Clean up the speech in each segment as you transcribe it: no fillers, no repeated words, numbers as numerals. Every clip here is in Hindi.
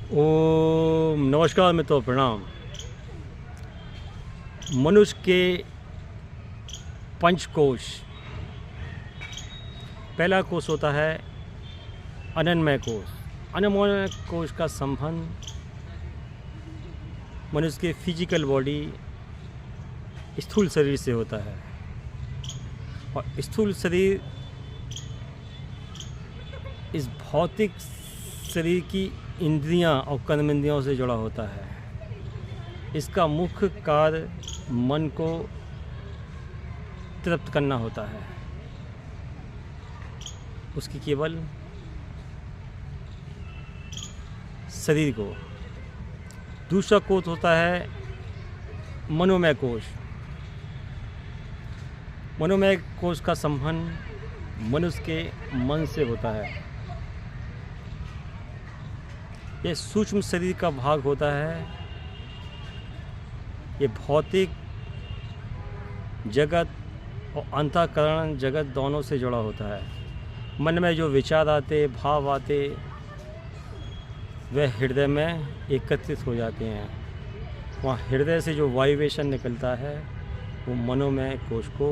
ओम नमस्कार मित्रों, प्रणाम। मनुष्य के पंचकोश। पहला कोश होता है अन्नमय कोश। अन्नमय कोश का संबंध मनुष्य के फिजिकल बॉडी, स्थूल शरीर से होता है। और स्थूल शरीर इस भौतिक शरीर की इंद्रियां और कर्मेंद्रियों से जुड़ा होता है। इसका मुख्य कार्य मन को तृप्त करना होता है। उसकी केवल शरीर को। दूसरा कोश होता है मनोमय कोश। मनोमय कोश का संबंध मनुष्य के मन से होता है। यह सूक्ष्म शरीर का भाग होता है। ये भौतिक जगत और अंतःकरण जगत दोनों से जुड़ा होता है। मन में जो विचार आते, भाव आते, वह हृदय में एकत्रित हो जाते हैं। वहाँ हृदय से जो वाइब्रेशन निकलता है वो मनोमय कोश को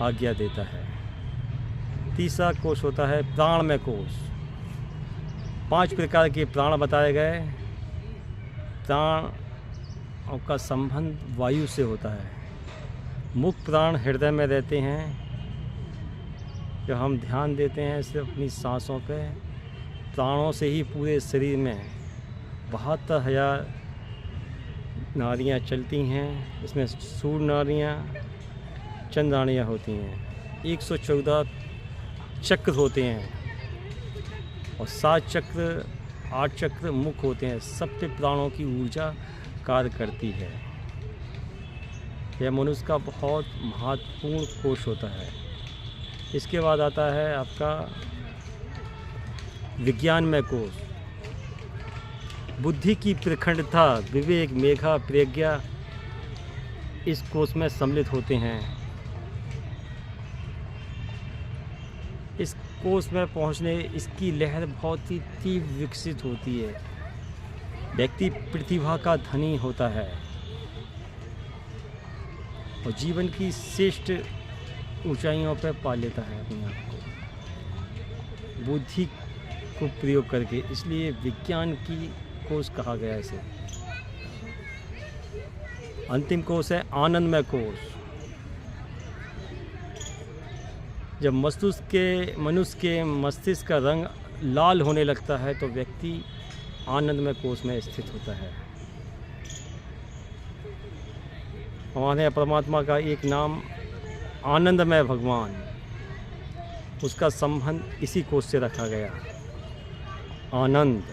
आज्ञा देता है। तीसरा कोश होता है प्राणमय कोश। 5 प्रकार के प्राण बताए गए। प्राण का संबंध वायु से होता है। मुख्य प्राण हृदय में रहते हैं। जब हम ध्यान देते हैं सिर्फ अपनी सांसों पे, प्राणों से ही पूरे शरीर में 72,000 नाड़ियाँ चलती हैं। इसमें सूर्य नाड़ियाँ, चंद्र नाड़ियाँ होती हैं। 114 चक्र होते हैं और 7 चक्र, 8 चक्र मुख होते हैं। सब पे प्राणों की ऊर्जा कार्य करती है। यह मनुष्य का बहुत महत्वपूर्ण कोश होता है। इसके बाद आता है आपका विज्ञानमय कोश। बुद्धि की प्रखंडता, विवेक, मेधा, प्रज्ञा इस कोश में सम्मिलित होते हैं। इस कोश में पहुंचने इसकी लहर बहुत ही तीव्र विकसित होती है। व्यक्ति प्रतिभा का धनी होता है और जीवन की श्रेष्ठ ऊंचाइयों पर पा लेता है अपने आप को बुद्धि को प्रयोग करके। इसलिए विज्ञान की कोश कहा गया इसे। अंतिम कोश है आनंदमय कोश। जब मनुष्य के मस्तिष्क का रंग लाल होने लगता है तो व्यक्ति आनंदमय कोश में स्थित होता है। हमारे परमात्मा का एक नाम आनंदमय भगवान, उसका संबंध इसी कोश से रखा गया। आनंद।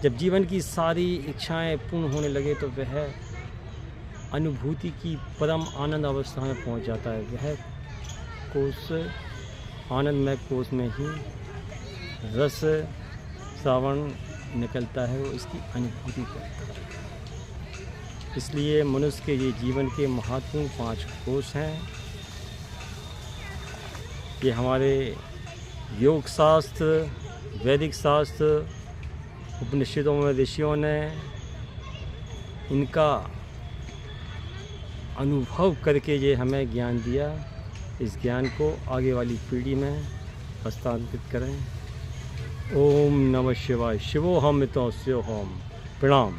जब जीवन की सारी इच्छाएं पूर्ण होने लगे तो वह अनुभूति की परम आनंद अवस्था में पहुंच जाता है। वह कोश आनंदमय कोश में ही रस श्रावण निकलता है, वो इसकी अनुभूति करता है। इसलिए मनुष्य के ये जीवन के महत्वपूर्ण 5 कोश हैं। ये हमारे योग शास्त्र, वैदिक शास्त्र, उपनिषदों में ऋषियों ने इनका अनुभव करके ये हमें ज्ञान दिया। इस ज्ञान को आगे वाली पीढ़ी में हस्तांतरित करें। ओम नमः शिवाय। शिवोहम मितो स्योहम। प्रणाम।